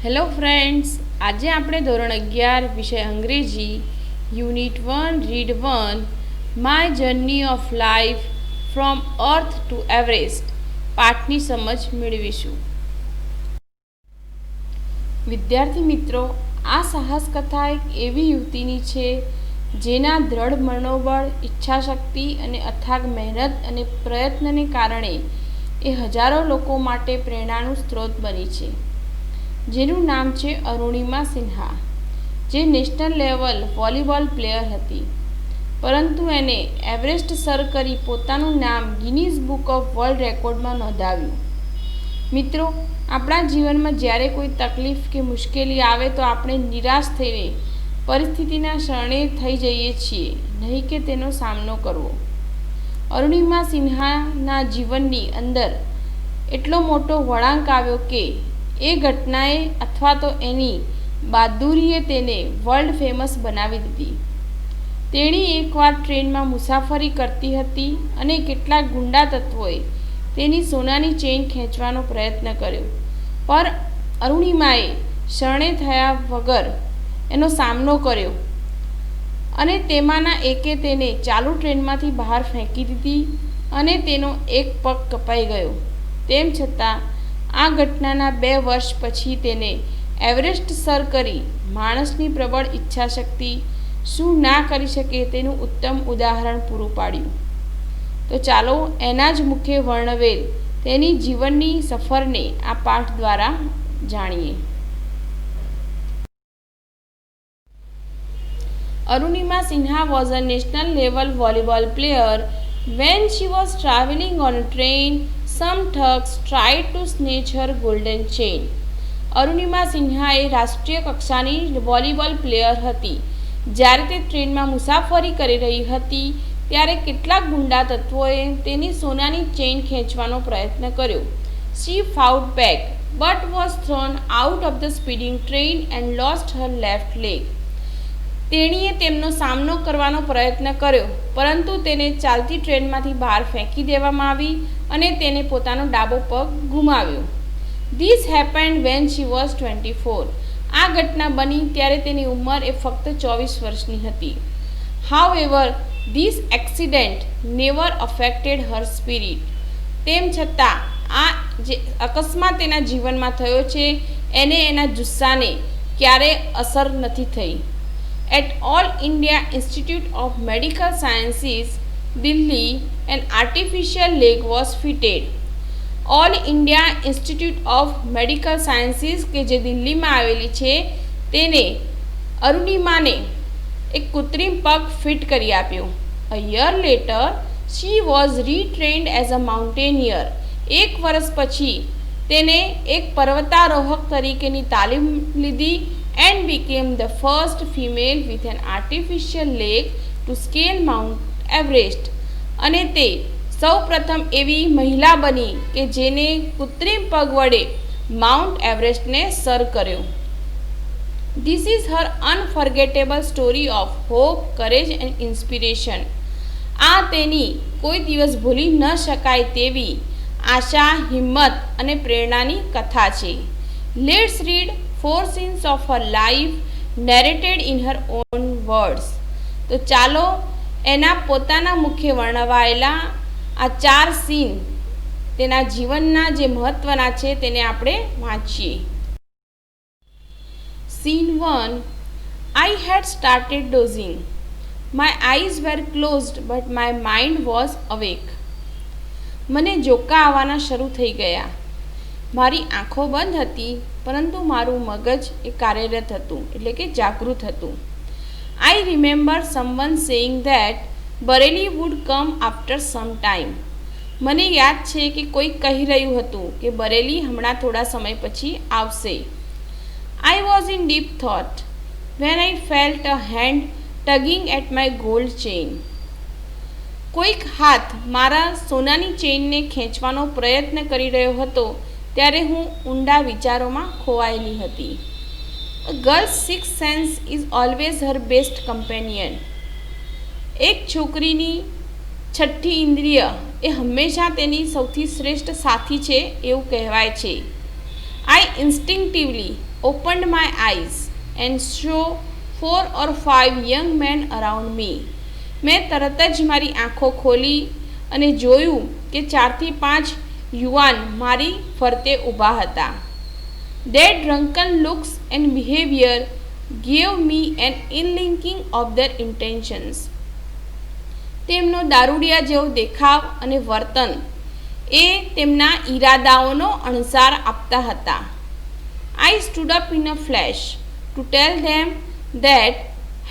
Hello friends, આજે આપણે ધોરણ 11 વિષય અંગ્રેજી unit 1 read 1 my journey of life from earth to Everest પાઠની સમજ મેળવીશું. વિદ્યાર્થી મિત્રો, આ સાહસ કથા એક એવી યુવતીની છે જેના દ્રઢ મનોબળ, ઈચ્છાશક્તિ અને અથાગ મહેનત અને પ્રયત્નને કારણે એ હજારો લોકો માટે પ્રેરણાનું સ્ત્રોત બની છે. જેનું નામ છે અરુણિમા સિન્હા, જે નેશનલ લેવલ વોલીબોલ પ્લેયર હતી, પરંતુ એને એવરેસ્ટ સર કરી પોતાનું નામ ગિનીઝ બુક ઓફ વર્લ્ડ રેકોર્ડમાં નોંધાવ્યું. મિત્રો, આપણા જીવનમાં જ્યારે કોઈ તકલીફ કે મુશ્કેલી આવે તો આપણે નિરાશ થઈને પરિસ્થિતિના શરણે થઈ જઈએ છીએ, નહીં કે તેનો સામનો કરવો. અરુણિમા સિન્હાના જીવનની અંદર એટલો મોટો વળાંક આવ્યો કે એ ઘટનાએ અથવા તો એની બહાદુરીએ તેને વર્લ્ડ ફેમસ બનાવી દીધી. તેણી એકવાર ટ્રેનમાં મુસાફરી કરતી હતી અને કેટલાક ગુંડા તત્વોએ તેની સોનાની ચેઇન ખેંચવાનો પ્રયત્ન કર્યો, પર અરુણિમાએ શરણે થયા વગર એનો સામનો કર્યો અને તેમાંના એકે તેને ચાલુ ટ્રેનમાંથી બહાર ફેંકી દીધી અને તેનો એક પગ કપાઈ ગયો. તેમ છતાં આ ઘટનાના 2 વર્ષ પછી તેને એવરેસ્ટ સર કરી માણસની પ્રબળ ઈચ્છાશક્તિ શું ના કરી શકે તેનું ઉત્તમ ઉદાહરણ પૂરું પાડ્યું. તો ચાલો એના જ મુખે વર્ણવેલ તેની જીવનની સફરને આ પાઠ દ્વારા જાણીએ. Arunima Sinha was a national level volleyball player. When she was traveling on a train, some thugs tried to snatch her golden chain. Arunima Sinha એ રાષ્ટ્રીય કક્ષાની વોલીબોલ પ્લેયર હતી. જ્યારે તે ટ્રેનમાં મુસાફરી કરી રહી હતી ત્યારે કેટલાક ગુંડા તત્વોએ તેની સોનાની ચેઇન ખેંચવાનો પ્રયત્ન કર્યો. She fought back but was thrown out of the speeding train and lost her left leg. તેણીએ તેમનો સામનો કરવાનો પ્રયત્ન કર્યો, પરંતુ તેને ચાલતી ટ્રેનમાંથી બહાર ફેંકી દેવામાં આવી અને તેને પોતાનો ડાબો પગ ગુમાવ્યો. This happened when she was 24. આ ઘટના બની ત્યારે તેની ઉંમર એ ફક્ત 24 વર્ષની હતી. However, this accident never affected her spirit. તેમ છતાં આ જે અકસ્માત તેના જીવનમાં થયો છે એને એના જુસ્સાને ક્યારેય અસર નથી થઈ. At All India Institute of Medical Sciences, Delhi, an artificial leg was fitted. All India Institute of Medical Sciences કે જે દિલ્હીમાં આવેલી છે તેને અરુણિમાને એક કૃત્રિમ પગ ફિટ કરી આપ્યો. A year later, she was retrained as a mountaineer. 1 વર્ષ પછી તેને એક પર્વતારોહક તરીકેની તાલીમ લીધી and became the first female with an artificial leg to scale Mount Everest. અને તે સૌ પ્રથમ એવી મહિલા બની કે જેને કૃત્રિમ પગ વડે માઉન્ટ એવરેસ્ટને સર કર્યો. This is her unforgettable story of hope, courage and inspiration. આ તેની કોઈ દિવસ ભૂલી ન શકાય તેવી આશા, હિંમત અને પ્રેરણાની કથા છે. Let's read 4 scenes of her life narrated in her own words. તો ચાલો એના પોતાના મુખે વર્ણવાયેલા આ 4 સીન તેના જીવનના જે મહત્વના છે તેને આપણે વાંચીએ. Scene 1. I had started dozing. My eyes were closed but my mind was awake. મને જોકા આવવાના શરૂ થઈ ગયા. મારી આંખો બંધ હતી પરંતુ મારું મગજ એ કાર્યરત હતું, એટલે કે જાગૃત હતું. I remember someone saying that Bareilly would come after some time. મને યાદ છે કે કોઈ કહી રહ્યું હતું કે બરેલી હમણાં થોડા સમય પછી આવશે. I was in deep thought when I felt a hand tugging at my gold chain. કોઈક હાથ મારા સોનાની ચેઇનને ખેંચવાનો પ્રયત્ન કરી રહ્યો હતો ત્યારે હું ઊંડા વિચારોમાં ખોવાયેલી હતી. A girl's sixth sense is always her best companion. એક છોકરીની છઠ્ઠી ઇન્દ્રિય એ હંમેશા તેની સૌથી શ્રેષ્ઠ સાથી છે એવું કહેવાય છે. I instinctively opened my eyes and saw 4 or 5 young men around me. મેં તરત જ મારી આંખો ખોલી અને જોયું કે 4 થી 5 યુવાન મારી ફરતે ઊભા હતા. Their drunken looks and behavior gave me an inkling of their intentions. તેમનો દારૂડિયા જેવો દેખાવ અને વર્તન એ તેમના ઈરાદાઓનો અણસાર આપતા હતા. I stood up in a flash to tell them that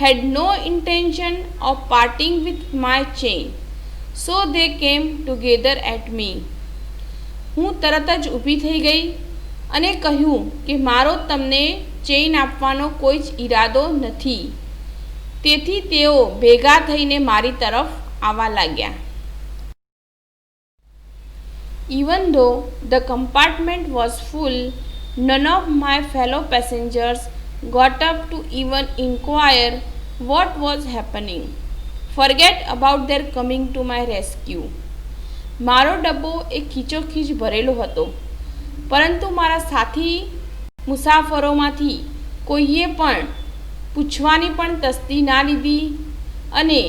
had no intention of parting with my chain, so they came together at me. હું તરત જ ઊભી થઈ ગઈ અને કહ્યું કે મારો તમને ચેઇન આપવાનો કોઈ જ ઈરાદો નથી, તેથી તેઓ ભેગા થઈને મારી તરફ આવવા લાગ્યા. Even though the compartment was full, none of my fellow passengers got up to even inquire what was happening. Forget about their coming to my rescue. મારો ડબ્બો એક ખીચોખીચ ભરેલો હતો, પરંતુ મારા સાથી મુસાફરોમાંથી કોઈએ પણ પૂછવાની પણ તસ્દી ના લીધી અને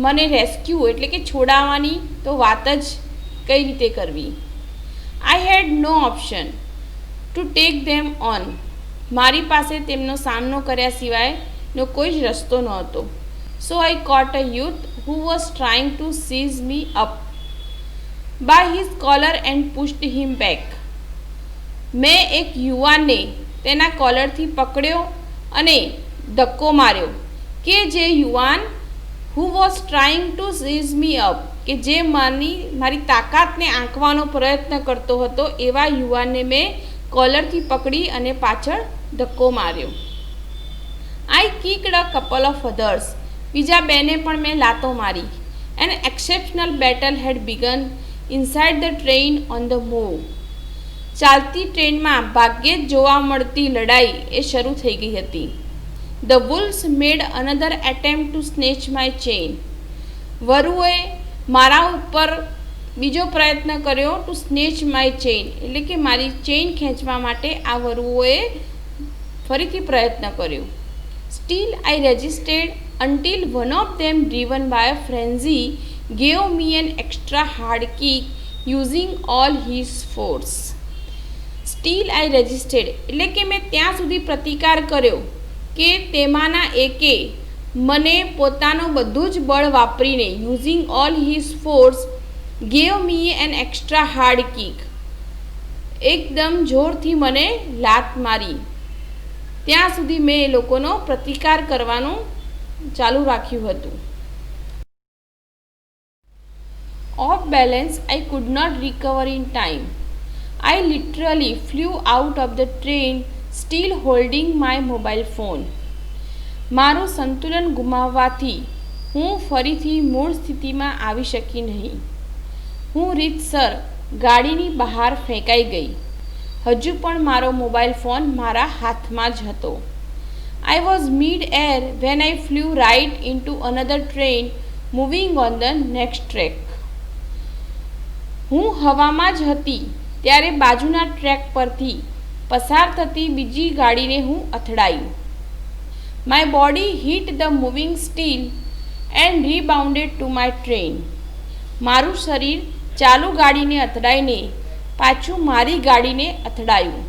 મને રેસ્ક્યુ એટલે કે છોડાવવાની તો વાત જ કઈ રીતે કરવી. I had no option to take them on. મારી પાસે તેમનો સામનો કર્યા સિવાયનો કોઈ જ રસ્તો નહોતો. So I caught a youth who was trying to seize me up by his collar and pushed him back. મેં એક યુવાનને તેના કોલરથી પકડ્યો અને ધક્કો માર્યો કે જે યુવાન who was trying to seize me up કે જે મારી તાકાતને આંકવાનો પ્રયત્ન કરતો હતો એવા યુવાનને મેં કોલરથી પકડી અને પાછળ ધક્કો માર્યો. I kicked a couple of others. બીજા બેને પણ મેં લાતો મારી. An exceptional battle had begun inside the train on the move. ચાલતી ટ્રેનમાં ભાગ્યે જ જોવા મળતી લડાઈ એ શરૂ થઈ ગઈ હતી. The wolves made another attempt to snatch my chain. વરુઓએ મારા ઉપર બીજો પ્રયત્ન કર્યો ટુ સ્નેચ માય ચેઇન એટલે કે મારી ચેઇન ખેંચવા માટે આ વરુઓએ ફરીથી પ્રયત્ન કર્યો. Still I resisted until one of them, driven by a frenzy, gave me an extra hard kick using all his force. Still I resisted એટલે કે મેં ત્યાં સુધી પ્રતિકાર કર્યો કે તેમાંના એકે મને પોતાનો બધું જ બળ વાપરીને using all his force gave મી એન એક્સ્ટ્રા હાર્ડ કિક એકદમ જોરથી મને લાત મારી. ત્યાં સુધી મેં એ લોકોનો પ્રતિકાર કરવાનું ચાલુ રાખ્યું હતું. Off balance, I could not recover in time. I literally flew out of the train, still holding my mobile phone. મારું સંતુલન ગુમાવવાથી હું ફરીથી મૂળ સ્થિતિમાં આવી શકી નહીં. હું રીતસર ગાડીની બહાર ફેંકાઈ ગઈ. હજુ પણ મારો મોબાઈલ ફોન મારા હાથમાં જ હતો. I was mid-air when I flew right into another train moving on the next track. હું હવામાં જ હતી ત્યારે બાજુના ટ્રેક પરથી પસાર થતી બીજી ગાડીને હું અથડાયું. My body hit the moving steel and rebounded to my train. મારું શરીર ચાલુ ગાડીને અથડાઈને પાછું મારી ગાડીને અથડાયું.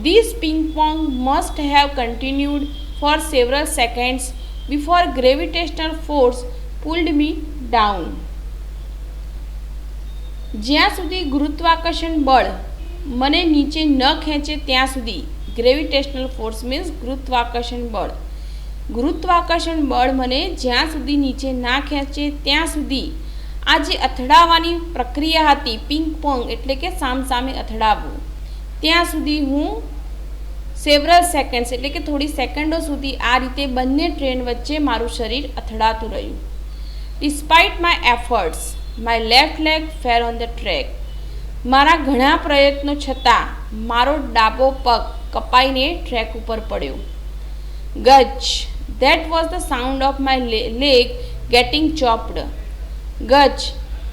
This ping pong must have continued for several seconds before gravitational force pulled me down. જ્યાં સુધી ગુરુત્વાકર્ષણ બળ મને નીચે ન ખેંચે ત્યાં સુધી ગ્રેવિટેશનલ ફોર્સ મીન્સ ગુરુત્વાકર્ષણ બળ. ગુરુત્વાકર્ષણ બળ મને જ્યાં સુધી નીચે ના ખેંચે ત્યાં સુધી આ જે અથડાવાની પ્રક્રિયા હતી પિંગ પોંગ એટલે કે સામસામે અથડાવવું ત્યાં સુધી હું સેવરલ સેકન્ડ્સ એટલે કે થોડી સેકન્ડો સુધી આ રીતે બંને ટ્રેન વચ્ચે મારું શરીર અથડાતું રહ્યું. Despite my efforts my left leg fell on the track. મારા ઘણા પ્રયત્નો છતાં મારો ડાબો પગ કપાઈને ટ્રેક ઉપર પડ્યો. ગચ that was the sound of my leg getting chopped. ગચ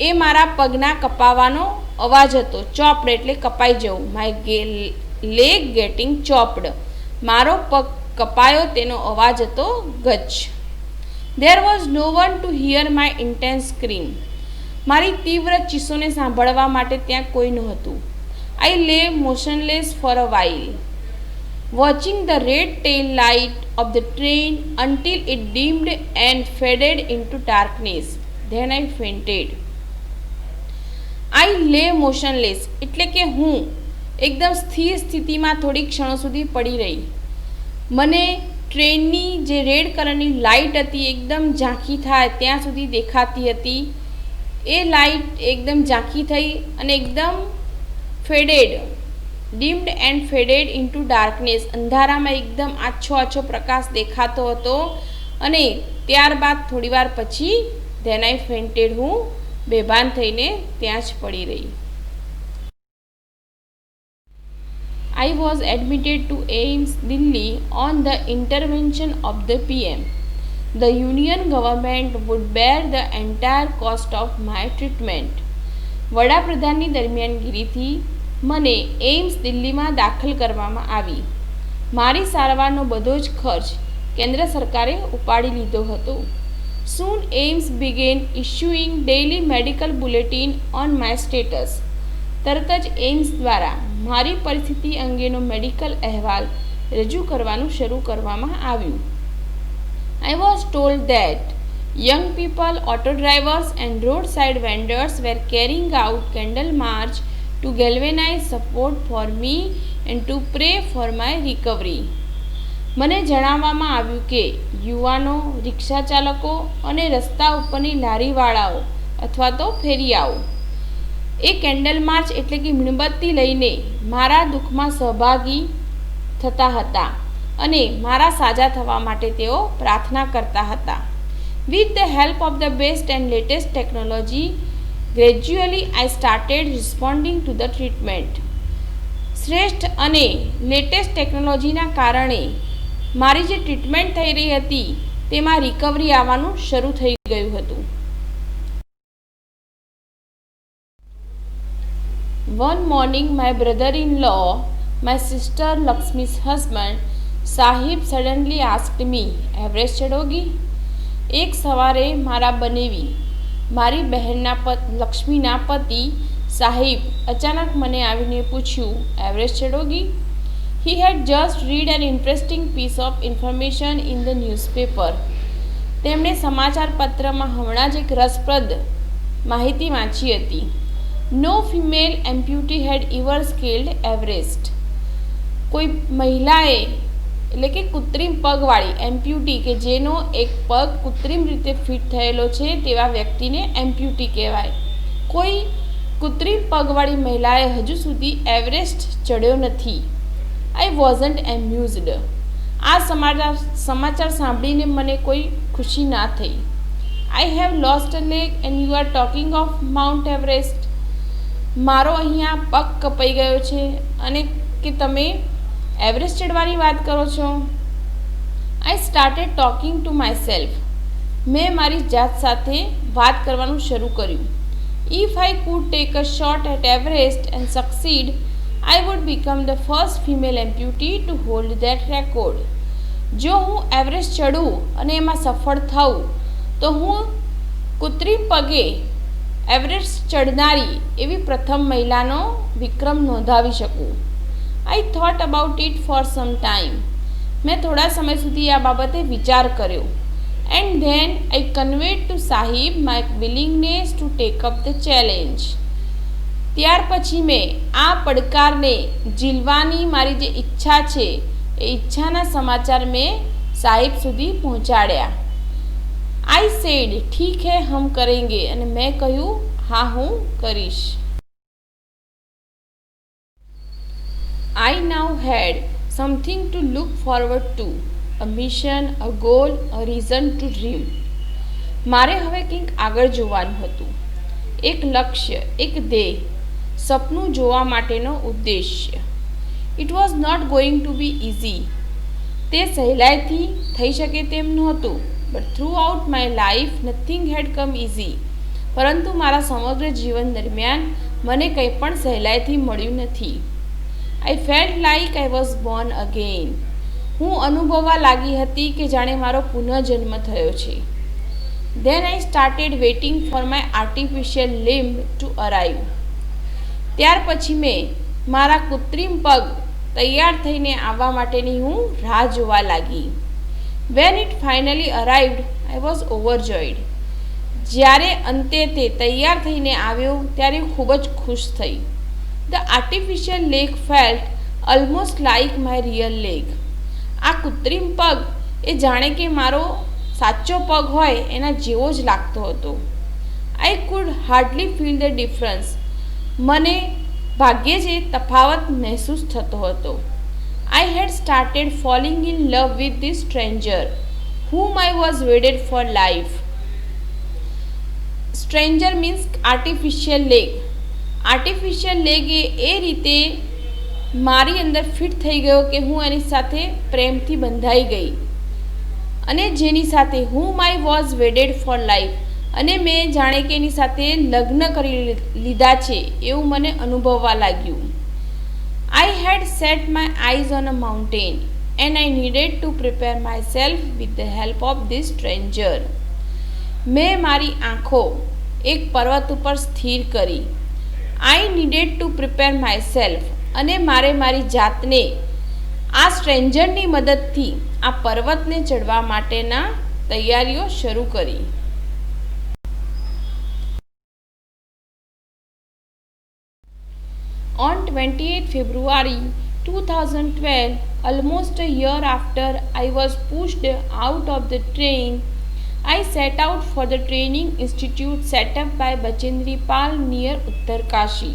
એ મારા પગના કપાવાનો અવાજ હતો. ચોપ્ડ એટલે કપાઈ જવું. માય લેગ ગેટિંગ ચોપ્ડ મારો પગ કપાયો તેનો અવાજ હતો ગચ. There was no one to hear my intense scream. મારી તીવ્ર ચીસોને સાંભળવા માટે ત્યાં કોઈ નહોતું. I lay motionless for a while, watching the red tail light of the train until it dimmed and faded into darkness. Then I fainted. I lay motionless એટલે કે હું એકદમ સ્થિર સ્થિતિમાં થોડી ક્ષણો સુધી પડી રહી. મને ટ્રેનની જે રેડ કલરની લાઇટ હતી એકદમ ઝાંખી થાય ત્યાં સુધી દેખાતી હતી. એ લાઇટ એકદમ ઝાંખી થઈ અને એકદમ faded, deemed and faded into darkness, અંધારામાં એકદમ આછો પ્રકાશ દેખાતો હતો. અને ત્યારબાદ થોડીવાર પછી ધેન આઈ ફેન્ટેડ, હું બેભાન થઈને ત્યાં જ પડી રહી. I was admitted to AIIMS Delhi on the intervention of the PM. The Union government would bear the entire cost of my treatment. વડાપ્રધાનની દરમિયાનગીરીથી મને એઇમ્સ દિલ્હીમાં દાખલ કરવામાં આવી. મારી સારવારનો બધો જ ખર્ચ કેન્દ્ર સરકારે ઉપાડી લીધો હતો. Soon AIIMS began issuing daily medical bulletin on my status. તરત જ એઇમ્સ દ્વારા મારી પરિસ્થિતિ અંગેનો મેડિકલ અહેવાલ રજૂ કરવાનું શરૂ કરવામાં આવ્યું. I was told that young people, auto drivers and roadside vendors were carrying out candle march to galvanize support for me and to pray for my recovery. મને જણાવવામાં આવ્યું કે યુવાનો, રિક્ષા ચાલકો અને રસ્તા ઉપરની લારીવાળાઓ અથવા તો ફેરિયાઓ એ કેન્ડલ માર્ચ એટલે કે મીણબત્તી લઈને મારા દુઃખમાં સહભાગી થતા હતા અને મારા સાજા થવા માટે તેઓ પ્રાર્થના કરતા હતા. With the help of the best and latest technology, gradually I started responding to the treatment. શ્રેષ્ઠ અને લેટેસ્ટ ટેકનોલોજીના કારણે મારી જે ટ્રીટમેન્ટ થઈ રહી હતી તેમાં રિકવરી આવવાનું શરૂ થઈ ગયું હતું. One morning, my brother-in-law, my sister Lakshmi's husband, Sahib suddenly asked me, "Everest ચડોગી?" એક સવારે મારા બનેવી, મારી બહેનના લક્ષ્મીના પતિ સાહિબ અચાનક મને આવીને પૂછ્યું, "Everest ચડોગી?" He had just read an interesting piece of information in the newspaper. તેમણે સમાચાર પત્રમાં હમણાં જ એક રસપ્રદ માહિતી વાંચી હતી. No female amputee had ever scaled Everest. કોઈ મહિલાએ એટલે કે કૃત્રિમ પગવાળી એમ્પ્યુટી કે જેનો એક પગ કૃત્રિમ રીતે ફિટ થયેલો છે તેવા વ્યક્તિને એમ્પ્યુટી કહેવાય. કોઈ કૃત્રિમ પગવાળી મહિલાએ હજુ સુધી એવરેસ્ટ ચડ્યો નથી. I wasn't amused. આ સમાચાર સાંભળીને મને કોઈ ખુશી ના થઈ. I have lost a leg and you are talking of Mount Everest. મારો અહીંયા પગ કપાઈ ગયો છે અને કે તમે એવરેસ્ટ ચડવાની વાત કરો છો. I started talking to myself. મેં મારી જાત સાથે વાત કરવાનું શરૂ કર્યું. If I could take a shot at Everest and succeed, I would become the first female amputee to hold that record. જો હું એવરેસ્ટ ચડું અને એમાં સફળ થાઉં તો હું કૃત્રિમ પગે એવરેસ્ટ ચડનારી એવી પ્રથમ મહિલાનો વિક્રમ નોંધાવી શકું. I thought about it for some time. મેં થોડા સમય સુધી આ બાબતે વિચાર કર્યો. And then I conveyed to Sahib my willingness to take up the challenge. ત્યાર પછી મેં આ પડકારને ઝીલવાની મારી જે ઈચ્છા છે એ ઈચ્છાના સમાચાર મેં સાહિબ સુધી પહોંચાડ્યા. I said, "ठीक है, हम करेंगे." અને મેં કહ્યું, "હા, હું કરીશ." I now had something to look forward to, a mission, a goal, a reason to dream. મારે હવે કંઈક આગળ જોવાનું હતું, એક લક્ષ્ય, એક ધ્યેય, સપનું જોવા માટેનો ઉદ્દેશ્ય. It was not going to be easy. તે સહેલાઈથી થઈ શકે તેમ નહોતું. But throughout my life nothing had come easy. પરંતુ મારા સમગ્ર જીવન દરમિયાન મને કંઈ પણ સહેલાઈથી મળ્યું નથી. I felt like I was born again. હું અનુભવવા લાગી હતી કે જાણે મારો પુનઃજન્મ થયો છે. Then I started waiting for my artificial limb to arrive. ત્યાર પછી મેં મારા કૃત્રિમ પગ તૈયાર થઈને આવવા માટેની હું રાહ જોવા લાગી. When it finally arrived, I was overjoyed. જ્યારે અંતે તે તૈયાર થઈને આવ્યો ત્યારે ખૂબ જ ખુશ થઈ. The artificial leg felt almost like my real leg. આ કૃત્રિમ પગ એ જાણે કે મારો સાચો પગ હોય એના જેવો જ લાગતો હતો. I could hardly feel the difference. મને ભાગ્યે જ તફાવત મહેસૂસ થતો હતો. I had started falling in love with this stranger, whom I was wedded for life. Stranger means artificial leg. Artificial leg એ રીતે મારી અંદર ફિટ થઈ ગયો કે હું એની સાથે પ્રેમથી બંધાઈ ગઈ અને જેની સાથે whom I was wedded for life અને મેં જાણે કે એની સાથે લગ્ન કરી લીધા છે એવું મને અનુભવવા લાગ્યું. I had set my eyes on a mountain and I needed to prepare myself with the help of this stranger. મેં મારી આંખો એક પર્વત ઉપર સ્થિર કરી. I needed to prepare myself અને મારે મારી જાતને આ સ્ટ્રેન્જરની મદદથી આ પર્વતને ચડવા માટેના તૈયારીઓ શરૂ કરી. On 28 February 2012, almost a year after I was pushed out of the train, I set out for the training institute set up by Bachendri Pal near Uttarkashi.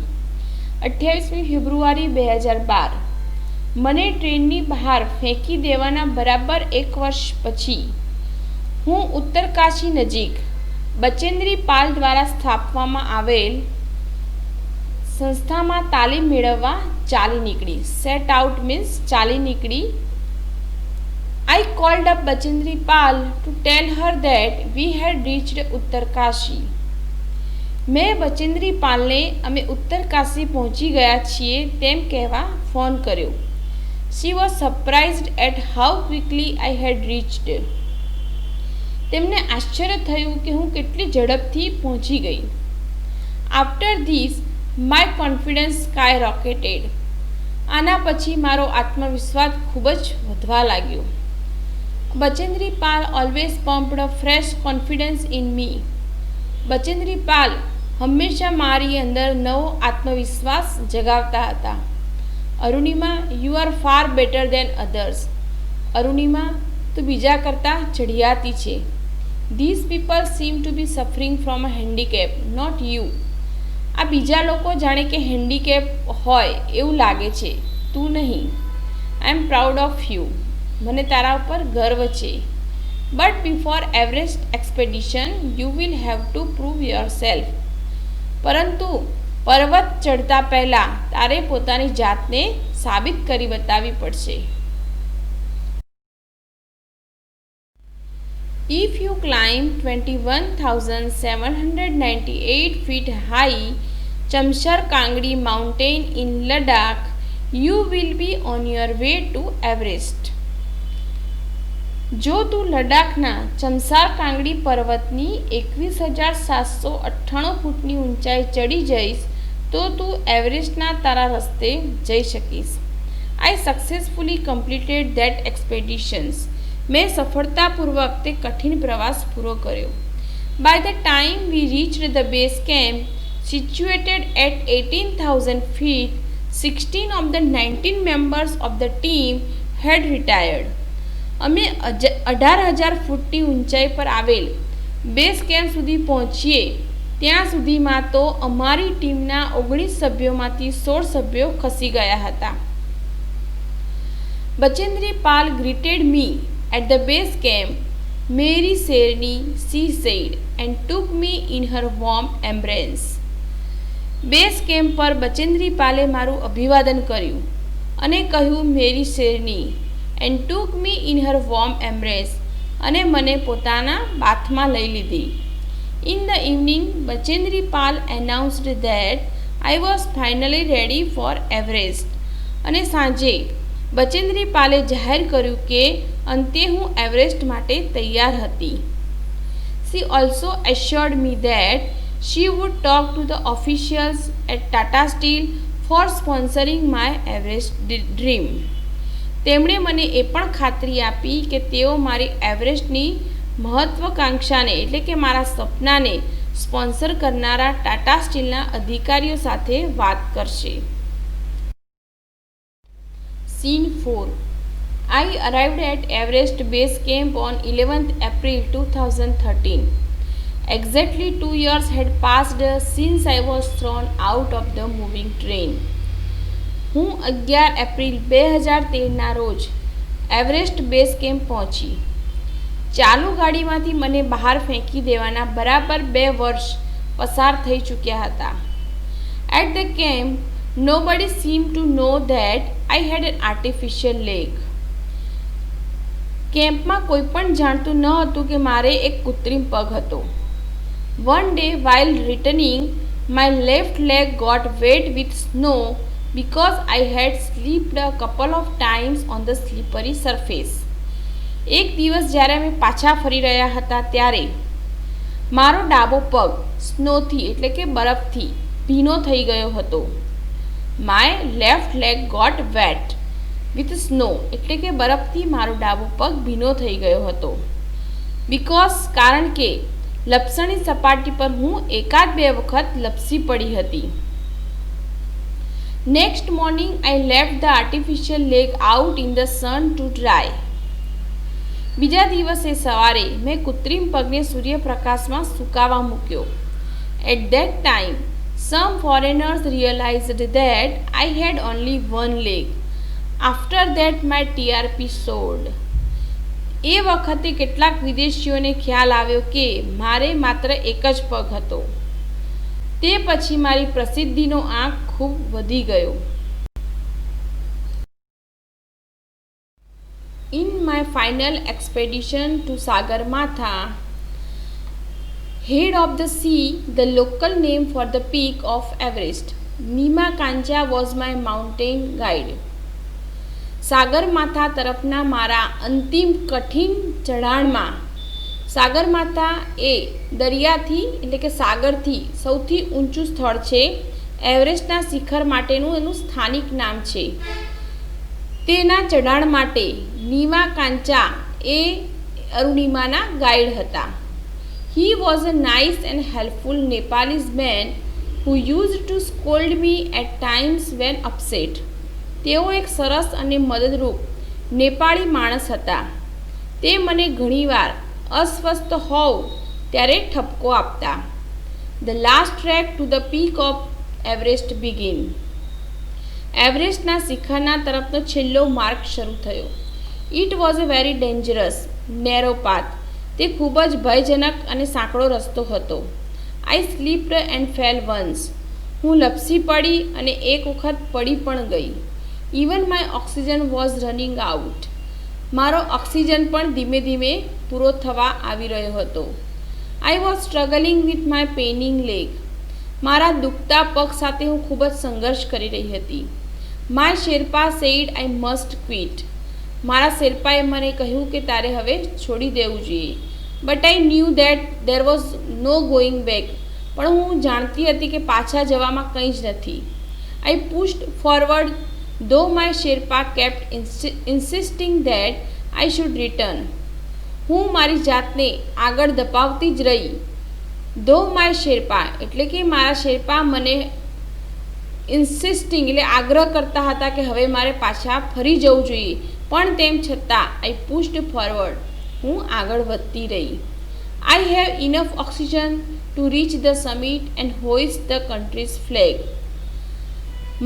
28 ફેબ્રુઆરી 2012 મને ટ્રેનની બહાર ફેંકી દેવાના બરાબર એક વર્ષ પછી હું ઉત્તરકાશી નજીક બચેન્દ્રી પાલ દ્વારા સ્થાપવામાં આવેલ સંસ્થામાં તાલીમ મેળવવા ચાલી નીકળી. સેટ આઉટ મીન્સ ચાલી નીકળી. I called up Bachendri Pal to tell her that we had reached Uttarkashi. મેં બચેન્દ્રી પાલને અમે ઉત્તરકાશી પહોંચી ગયા છીએ તેમ કહેવા ફોન કર્યો. She was surprised at how quickly I had reached. તેમને આશ્ચર્ય થયું કે હું કેટલી ઝડપથી પહોંચી ગઈ. After this, my confidence skyrocketed. આના પછી મારો આત્મવિશ્વાસ ખૂબ જ વધવા લાગ્યો. Bachendri Pal always pumped a fresh confidence in me. Bachendri Pal હંમેશા મારી અંદર નવો આત્મવિશ્વાસ જગાવતા હતા. Arunima, you are far better than others. Arunima, તું બીજા કરતાં ચઢિયાતી છે. This people seem to be suffering from a handicap, not you. આ બીજા લોકો જાણે કે હેન્ડીકેપ હોય એવું લાગે છે, તું નહીં. I am proud of you. મને તારા ઉપર ગર્વ છે. But before Everest expedition you will have to prove yourself. પરંતુ પર્વત ચડતા પહેલાં તારે પોતાની જાતને સાબિત કરી બતાવવી પડશે. If you climb 21,798 feet high Chamsar Kangdi mountain in Ladakh, you will be on your way to Everest. જો તું લડાખના ચમસાર કાંગડી પર્વતની 21,798 ફૂટની ઊંચાઈ ચડી જઈશ તો તું એવરેસ્ટના તારા રસ્તે જઈ શકીશ. I successfully completed that expeditions. મેં સફળતાપૂર્વક તે કઠિન પ્રવાસ પૂરો કર્યો. By the time we reached the base camp, situated at 18,000 feet, 16 of the 19 members of the team had retired. અમે 18,000 ફૂટની ઊંચાઈ પર આવેલ બેઝ કેમ્પ સુધી પહોંચીએ ત્યાં સુધીમાં તો અમારી ટીમના 19 સભ્યોમાંથી 16 સભ્યો ખસી ગયા હતા. Bachendri Pal greeted me at the base camp. Mary Serni, she said, and took me in her warm embrace. Base camp પર બચેન્દ્રી પાલે મારું અભિવાદન કર્યું અને કહ્યું મેરી શેરની and took me in her warm embrace અને મને પોતાના બાથમાં લઈ લીધી. In the evening, Bachendri Pal announced that I was finally ready for Everest. અને સાંજે બચેન્દ્રી પાલે જાહેર કર્યું કે અંતે હું એવરેસ્ટ માટે તૈયાર હતી. She also assured me that she would talk to the officials at Tata Steel for sponsoring my Everest dream. તેમણે મને એ પણ ખાતરી આપી કે તેઓ મારી એવરેસ્ટની મહત્વાકાંક્ષાને એટલે કે મારા સપનાને સ્પોન્સર કરનારા ટાટા સ્ટીલના અધિકારીઓ સાથે વાત કરશે. Scene 4. I arrived at Everest Base Camp on 11th April 2013. Exactly 2 years had passed since I was thrown out of the moving train. હું 11 એપ્રિલ 2013ના રોજ એવરેસ્ટ બેઝ કેમ્પ પહોંચી. ચાલુ ગાડીમાંથી મને બહાર ફેંકી દેવાના બરાબર 2 વર્ષ પસાર થઈ ચૂક્યા હતા. At the camp nobody seemed to know that I had an artificial leg. કેમ્પમાં કોઈ પણ જાણતું ન હતું કે મારે એક કૃત્રિમ પગ હતો. One day while returning, my left leg got wet with snow because I had slipped a couple of times on the slippery surface. એક દિવસ જ્યારે અમે પાછા ફરી રહ્યા હતા ત્યારે મારો ડાબો પગ સ્નોથી એટલે કે બરફથી ભીનો થઈ ગયો હતો. My left leg got wet with snow એટલે કે બરફથી મારો ડાબો પગ ભીનો થઈ ગયો હતો. Because કારણ કે લપસણી સપાટી પર હું 1-2 વખત લપસી પડી હતી. Next morning I left the artificial leg out in the sun to dry. બીજા દિવસે સવારે મેં કૃત્રિમ પગને સૂર્યપ્રકાશમાં સુકાવા મૂક્યો. At that time, some foreigners realized that I had only one leg. After that, my TRP soared. એ વખતે કેટલાક વિદેશીઓને ખ્યાલ આવ્યો કે મારે માત્ર એક જ પગ હતો. તે પછી મારી પ્રસિદ્ધિનો આંક ખૂબ વધી ગયો. In my final expedition to Sagarmatha, head of the sea, the local name for the peak of Everest, Nima Kancha was my mountain guide. સાગરમાથા તરફના મારા અંતિમ કઠિન ચઢાણમાં સાગરમાથા એ દરિયાથી એટલે કે સાગરથી સૌથી ઊંચું સ્થળ છે. એવરેસ્ટના શિખર માટેનું એનું સ્થાનિક નામ છે. તેના ચઢાણ માટે નીમા કાંચા એ અરુણિમાના ગાઈડ હતા. He was a nice and helpful Nepalese man who used to scold me at times when upset. તેઓ એક સરસ અને મદદરૂપ નેપાળી માણસ હતા. તે મને ઘણીવાર અસ્વસ્થ હોઉં ત્યારે ઠપકો આપતા. The last trek to the peak of Everest began. એવરેસ્ટના શિખરના તરફનો છેલ્લો માર્ગ શરૂ થયો. It was a very dangerous, narrow path. તે ખૂબ જ ભયજનક અને સાંકડો રસ્તો હતો. I slipped and fell once. હું લપસી પડી અને એક વખત પડી પણ ગઈ. Even my oxygen was running out. મારો ઓક્સિજન પણ ધીમે ધીમે પૂરો થવા આવી રહ્યો હતો. I was struggling with my paining leg. મારા દુખતા પગ સાથે હું ખૂબ જ સંઘર્ષ કરી રહી હતી. My Sherpa said I must quit. મારા શેરપાએ મને કહ્યું કે તારે હવે છોડી દેવું જોઈએ. But I knew that there was no going back. પણ હું જાણતી હતી કે પાછા જવામાં કંઈ જ નથી. I pushed forward though my Sherpa kept insisting that I should return. હું મારી જાતને આગળ ધપાવતી જ રહી. though my Sherpa એટલે કે મારા શેરપા મને ઇન્સિસ્ટિંગ એટલે આગ્રહ કરતા હતા કે હવે મારે પાછા ફરી જવું જોઈએ, પણ તેમ છતાં I pushed forward. હું આગળ વધતી રહી. I have enough oxygen to reach the summit and hoist the country's flag.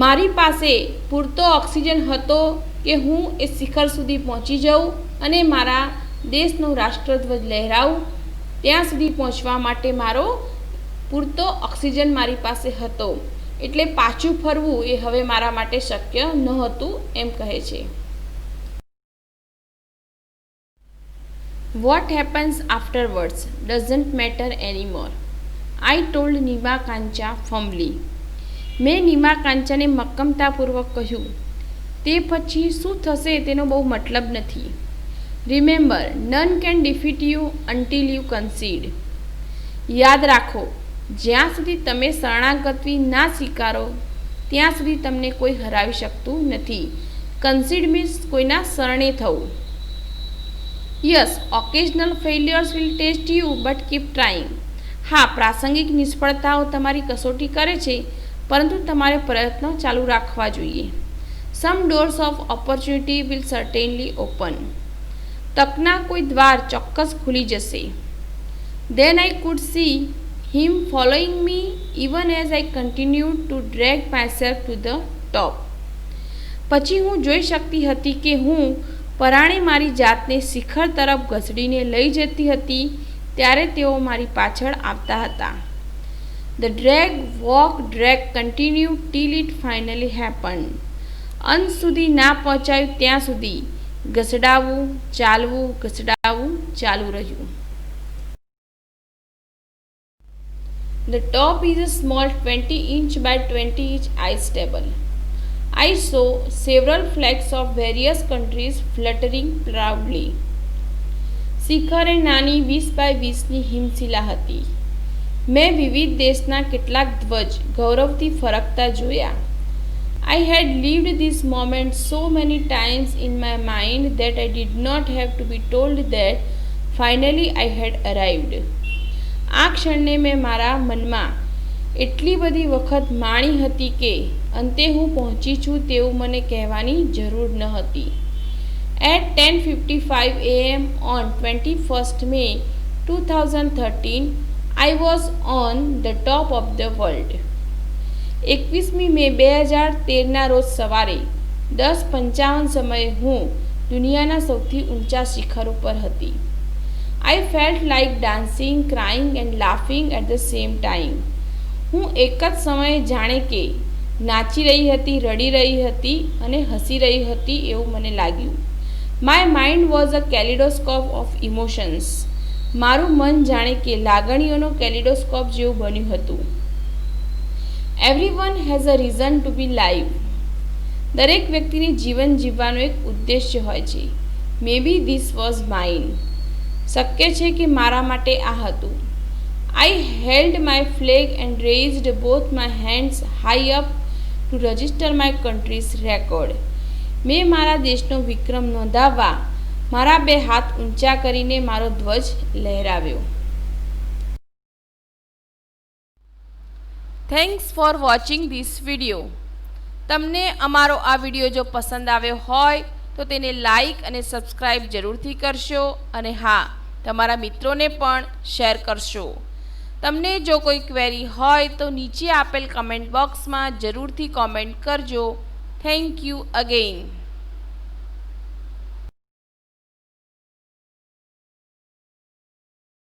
મારી પાસે પૂરતો ઓક્સિજન હતો કે હું એ શિખર સુધી પહોંચી જાઉં અને મારા દેશનો રાષ્ટ્રધ્વજ લહેરાવું. ત્યાં સુધી પહોંચવા માટે મારો પૂરતો ઓક્સિજન મારી પાસે હતો. એટલે પાછું ફરવું એ હવે મારા માટે શક્ય નહોતું એમ કહે છે. What happens afterwards doesn't matter anymore. I told Nima Kancha firmly. મેં નીમા કાંચાને મક્કમતાપૂર્વક કહ્યું, તે પછી શું થશે તેનો બહુ મતલબ નથી. Remember, none can defeat you until you concede. યાદ રાખો, જ્યાં સુધી તમે શરણાગતિ ના સ્વીકારો ત્યાં સુધી તમને કોઈ હરાવી શકતું નથી. કન્સીડ મીન્સ કોઈના શરણે થવું. Yes, occasional failures will test you but keep trying. હા, પ્રાસંગિક નિષ્ફળતાઓ તમારી કસોટી કરે છે, પરંતુ તમારે પ્રયત્નો ચાલુ રાખવા જોઈએ. Some doors of opportunity will certainly open. તકના કોઈ દ્વાર ચોક્કસ ખુલી જશે. Then I could see him following me even as I continued to drag myself to the top. પછી હું જોઈ શકતી હતી કે હું પરાણે મારી જાતને શિખર તરફ ઘસડીને લઈ જતી હતી ત્યારે તેઓ મારી પાછળ આવતા હતા. The drag, walk, drag continued till it finally happened. અંત સુધી ના પહોંચાયું ત્યાં સુધી ઘસડાવું, ચાલવું, ઘસડાવું ચાલુ રહ્યું. The top is a small 20-inch by 20-inch ice table. I saw several flags of various countries fluttering proudly. શિખર એ નાની 20 by 20ની હિમશિલા હતી. મેં વિવિધ દેશના કેટલાક ધ્વજ ગૌરવથી ફરકતા જોયા. I had lived this moment so many times in my mind that I did not have to be told that finally I had arrived. આ ક્ષણને મેં મારા મનમાં એટલી બધી વખત માણી હતી કે અંતે હું પહોંચી છું તેવું મને કહેવાની જરૂર ન હતી. At 10:55 a.m. on 21st May 2013, I was on the top of the world. 21મી મે 2013ના રોજ સવારે 10:55 સમયે હું દુનિયાના સૌથી ઊંચા શિખર ઉપર હતી. I felt like dancing, crying and laughing at the same time. હું એક જ સમયે જાણે કે નાચી રહી હતી, રડી રહી હતી અને હસી રહી હતી એવું મને લાગ્યું. My mind was a kaleidoscope of emotions. મારું મન જાણે કે લાગણીઓનો કેલિડોસ્કોપ જેવું બન્યું હતું. Everyone has a reason to be alive. દરેક વ્યક્તિને જીવન જીવવાનો એક ઉદ્દેશ્ય હોય છે. Maybe this was mine. શક્ય છે કે મારા માટે આ હતું. I held my flag and raised both my hands high up to register my country's record. મેં મારા દેશનો વિક્રમ નોંધાવવા મારા બે હાથ ઊંચા કરીને મારો ધ્વજ લહેરાવ્યો. Thanks for watching this video. તમને અમારો આ વિડીયો જો પસંદ આવ્યો હોય તો તેને લાઈક અને સબસ્ક્રાઈબ જરૂરથી કરશો અને હા, તમારા મિત્રોને પણ શેર કરશો. તમને જો કોઈ ક્વેરી હોય તો નીચે આપેલ કમેન્ટ બોક્સમાં જરૂરથી કોમેન્ટ કરજો. Thank you again.